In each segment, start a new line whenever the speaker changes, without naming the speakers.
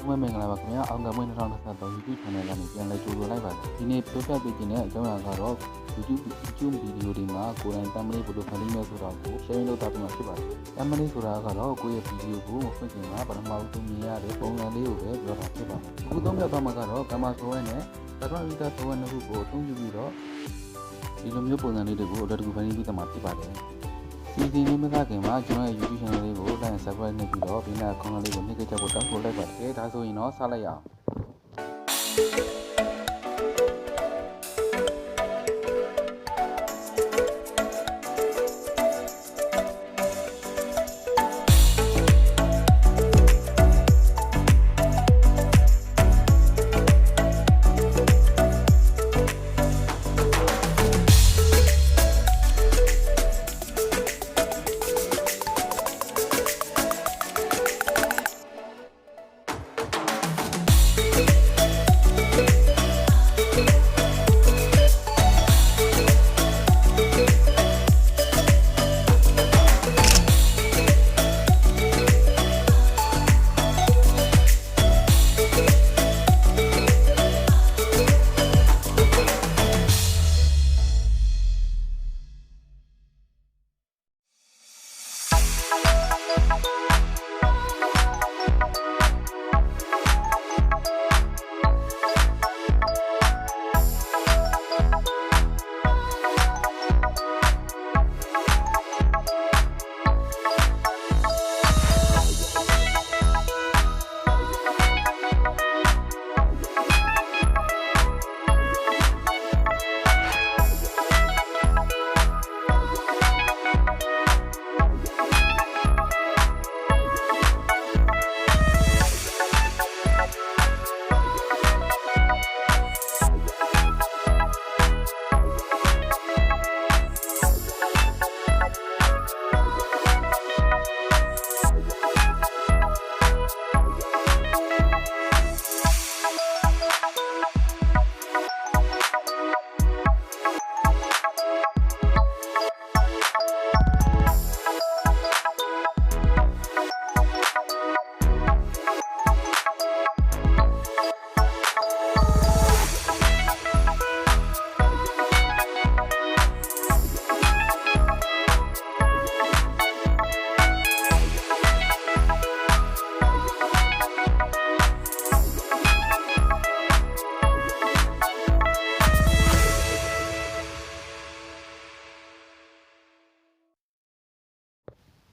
ဆုံးမင်္ဂလာပါခင်ဗျာအောင်ကမွေး2023 YouTube channel ကနေပြန်လည်ကြိုဆိုလိုက်ပါတယ်ဒီနေ့ပြောပြပေးခြင်းတဲ့အကြောင်းအရာကတော့ YouTube ဗီဒီယိုတွေမှာကိုယ်တိုင် thumbnail ဘယ်လိုဖန်တီးမလဲဆိုတာကို sharing လုပ်တာပြမှာဖြစ်ပါတယ် thumbnail ဆိုတာကတော့ကိုယ့်ရဲ့ဗီဒီယိုကိုဖွင့်ခြင်းမှာပထမဆုံးမြင်ရတဲ့ပုံစံလေးကိုပဲပြောတာဖြစ်ပါတယ်အခုသုံးပြသွားမှာကတော့ camera software နဲ့ background editor software နှစ်ခုကိုအသုံးပြုပြီးတော့ဒီလိုမျိုးပုံစံလေးတွေကိုအလွယ်တကူဖန်တီးပြီးသမှာဖြစ်ပါတယ်ဒီနေ့မကခင်မှာကျွန်တော်ရဲ့ YouTube channel လေးကို like and subscribe လုပ်ပြီးတော့ဘေးနား comment လေးကိုနှိပ်ကြဖို့တောင်းဆိုလိုက်ပါတယ်ဒါဆိုရင်တော့စလိုက်ရအောင်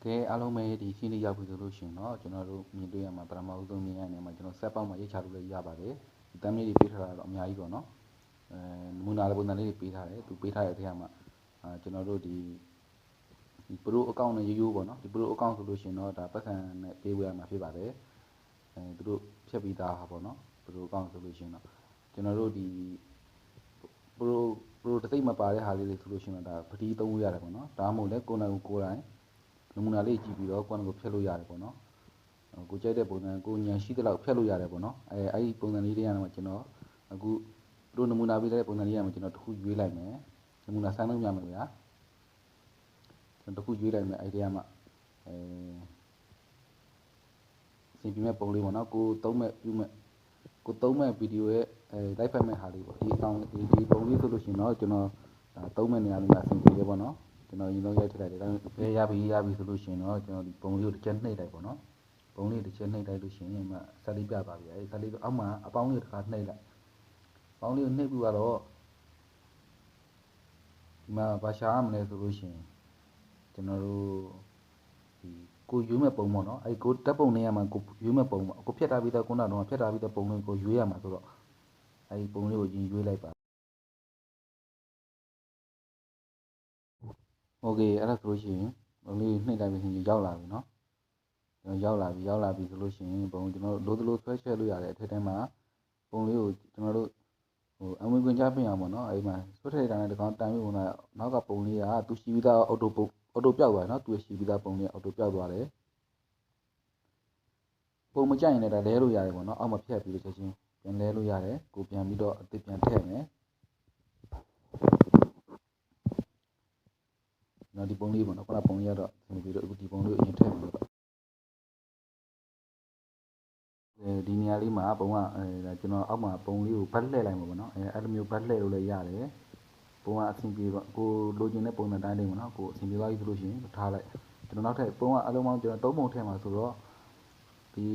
ကဲအားလုံးပဲဒီရှင်းလေးရောက်ပြီဆိုလို့ရှိရင်တော့ကျွန်တော်တို့မြင်တွေ့ရမှာပထမဦးဆုံးမြင်ရတဲ့နေရာမှာကျွန်တော် set ပေါက်မှာရိတ်ချလို့လည်းရပါတယ်ဒီ thumbnail တွေပေးထားတာတော့အများကြီးပေါ့နော်နမူနာလေးပုံစံလေးတွေပေးထားတယ်သူပေးထားတဲ့အထက်မှာကျွန်တော်တို့ဒီ pro account နဲ့ရိုးရိုးပေါ့နော်ဒီ pro account ဆိုလို့ရှိရင်တော့ဒါပတ်စံနဲ့ပေးဝယ်ရမှာဖြစ်ပါတယ်သူတို့ဖြတ်ပြီးသားဟာပေါ့နော် pro account ဆိုလို့ရှိရင်တော့ကျွန်တော်တို့ဒီ pro တစ်သိမ့်မပါတဲ့ဟာလေးတွေဆိုလို့ရှိရင်တော့ဒါပတိသုံးလို့ရတယ်ပေါ့နော်ဒါမှမဟုတ်လည်းကိုယ်တိုင်နမူနာလေးကြည့်ပြီးတော့ကိုယ်ကိုဖြတ်လို့ရတယ်ပေါ့နော်ကိုကြိုက်တဲ့ပုံစံကိုဉာဏ်ရှိတဲ့လောက်ဖြတ်လို့ရတယ်ပေါ့နော်အဲ့ဒီပုံစံလေးတွေကတော့ကျွန်တော်အခုတို့နမူနာပေးတဲ့ပုံစံလေးကတော့ကျွန်တော်တစ်ခုရွေးလိုက်မယ်နမူနာစမ်းလို့ရမယ်ဗျာကျွန်တော်တစ်ခုရွေးလိုက်မယ်အဲ့ဒီကမှစီပြမဲ့ပုံလေးပေါ့နော်ကိုသုံးမဲ့ပြုမဲ့ကိုသုံးမဲ့ဗီဒီယိုရဲ့လိုက်ဖက်မဲ့ဟာလေးပေါ့ဒီအကောင်ဒီပုံလေးဆိုလို့ရှိရင်တော့ကျွန်တော်ဒါသုံးမဲ့နေရာလေးမှာအဆင်ပြေတယ်ပေါ့နော်ကျွန်တော်ရင်လုံးရိုက်ထည့်လိုက်တယ်ဒါပေမဲ့ရပြီဆိုလို့ရှိရင်တော့ကျွန်တော်ဒီပုံလေးကိုတစ်ချက်နှိပ်လိုက်ပေါ့နော်ပုံလေးတစ်ချက်နှိပ်လိုက်လို့ရှိရင်မှဆက်လေးပြပါပြီအဲဒီဆက်လေးအောက်မှာအပေါင်းလေးတစ်ခါနှိပ်လိုက်အပေါင်းလေးကိုနှိပ်ပြီးတော့ဒီမှာဘာရှာရမလဲဆိုလို့ရှိရင်ကျွန်တော်တို့ဒီကိုရွေးမဲ့ပုံပေါ့နော်အဲဒီကိုတက်ပုံနေရာမှာကိုရွေးမဲ့ပုံပေါ့ကိုဖြတ်ထားပြီးတော့ခုနကတော့ဖြတ်ထားပြီးတော့ပုံလေးကိုရွေးရမှာဆိုတော့အဲဒီပုံလေးကိုရင်ရွေးလိုက်ပါโอเคအဲ့ဒါဆိုလို့ရှိရင်ပုံလေးနှိပ်လိုက်ပြီးရင်ရောက်လာပြီเนาะကျွန်တော်ရောက်လာပြီဆိုလို့ရှိရင်ပုံကျွန်တော်လိုသလိုဆွဲချဲလို့ရတယ်အထက်ထဲမှာပုံလေးကိုကျွန်တော်တို့အဝင်ခွင့်ချပြင်အောင်ပေါ့เนาะအဲ့မှာဆွဲထည့်တာနဲ့တကောင်တန်ပြီးဝင်လာနောက်ကပုံလေးကသူရှိပြီးသားအော်တိုပျောက်သွားတယ်เนาะသူရှိပြီးသားပုံလေးအော်တိုပျောက်သွားတယ်ပုံမကြိုက်ရင်လည်းဒါလဲလို့ရတယ်ပေါ့เนาะအောက်မှာဖြတ်ပြီးတော့ချက်ချင်းပြန်လဲလို့ရတယ်ကိုပြန်ပြီးတော့အသစ်ပြန်ထည့်မယ်နော်ဒီပုံလေးပေါ့နော်ခုနပုံလေးကတော့ပြီးတော့ဒီပုံလေးကိုအရင်ထည့်ပြီးတော့ ဒီနေရာလေးမှာပုံကကျွန်တော်အောက်မှာပုံလေးကိုဘတ်လှည့်လိုက်မှာပေါ့နော်အဲ့လိုမျိုးဘတ်လှည့်လို့လည်းရတယ်ပုံကအဆင်ပြေပါကိုလိုချင်တဲ့ပုံစံတိုင်းလေးပေါ့နော်ကိုအဆင်ပြေသွားပြီဆိုလို့ရှိရင်ထားလိုက်ကျွန်တော်နောက်ထပ်ပုံကအလုံးပေါင်းကျွန်တော်3ပုံထည့်မှာဆိုတော့ဒီ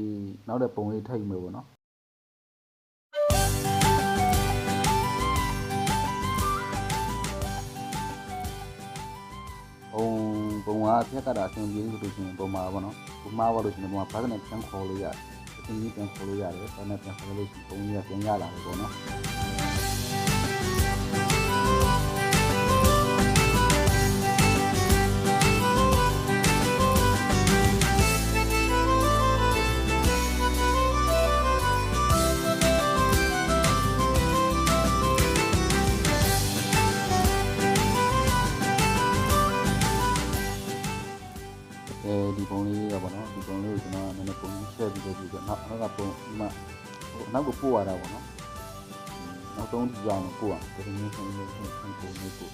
နောက်တဲ့ပုံလေးထည့်ယူမယ်ပေါ့နော်ပုံကဖြတ်ကတာအဆင်ပြေလို့ဆိုလို့ရှိရင်ပုံမှာပေါ့နော်ပုံမှာပါလို့ရှိရင်ပုံကဘာသာနဲ့ပြန်ခေါ်လို့ရတယ်အဆင်ပြေပြန်ခေါ်လို့ရတယ်ဘာသာနဲ့ပြန်ခေါ်လို့ရှိရင်ပုံကြီးကပြန်ရလာတယ်ပေါ့နော်ဒီပုံလေးရပါတော့ဒီပုံလေးကိုကျွန်တော်နည်းနည်းပုံကြီးချက်ပြီးတော့ဒီနောက်ကပုံဒီမှာနောက်ကိုပို့ရတာပေါ့နော်နောက်ဆုံးကြောင်ကိုပို့ရဒီနေ့ဆုံးနေပုံလေးပို့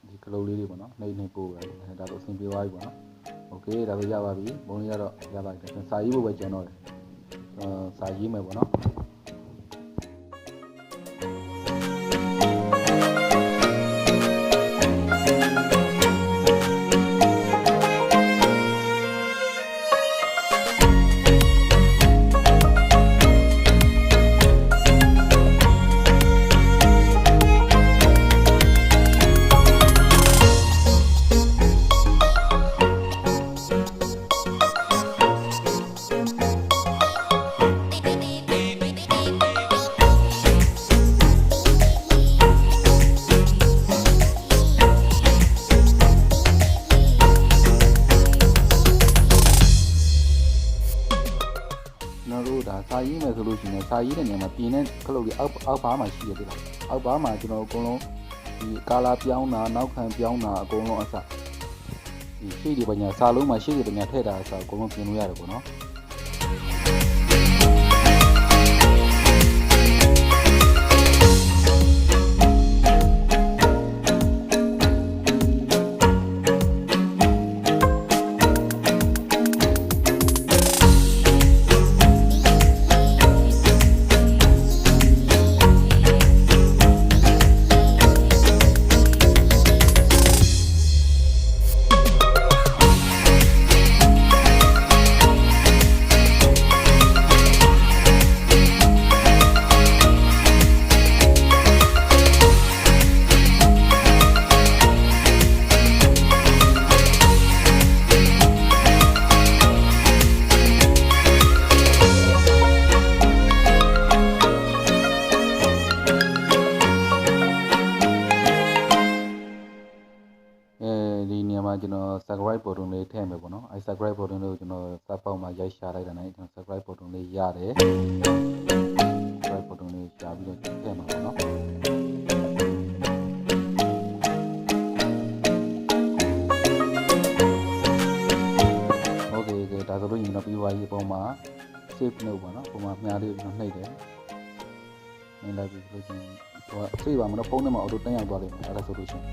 ဒီကလေးလေးတွေပေါ့နော်နေပို့ရတယ်ဒါတော့အဆင်ပြေသွားပြီပေါ့နော်โอเคဒါဆိုရပါပြီပုံလေးကတော့ရပါပြီစာရေးဖို့ပဲကျန်တော့တယ်စာရေးမယ်ပေါ့နော်စာရေးမယ်ဆိုလို့ရှိရင်စာရေးတဲ့နေရာမှာပြင်တဲ့ခလုတ်ကြီးအောက်ဘားမှာရှိရတယ်အောက်ဘားမှာကျွန်တော်အကုန်လုံးဒီကာလာပြောင်းတာနောက်ခံပြောင်းတာအကုန်လုံးအစဒီရှေ့ဒီပညာစာလုံးမှာရှေ့ဒီပညာထည့်တာအစအကုန်လုံးပြင်လို့ရတယ်ပေါ့နော်ဒီနေရာမှာကျွန်တော် subscribe button လေးထည့်မယ်ပေါ့နော်အဲ subscribe button လေးကိုကျွန်တော်စပ်ပေါက်မှာရိုက်ရှာလိုက်တာနဲ့ကျွန်တော် subscribe button လေးရတယ် subscribe button လေးရှာပြီးတော့ထည့်မှာပေါ့နော်โอเคဒါဆိုလို့ရင်တော့ပြီးသွားပြီပုံမှာ save လုပ်ပါနော်ပုံမှာမြားလေးကိုကျွန်တော်နှိပ်တယ်နှိပ်လိုက်ပြီးလို့ချင်းဟို save ပါမလို့ဖုန်းထဲမှာ auto တန်းရောက်သွားလိမ့်မယ်အဲ့ဒါဆိုလို့ချင်း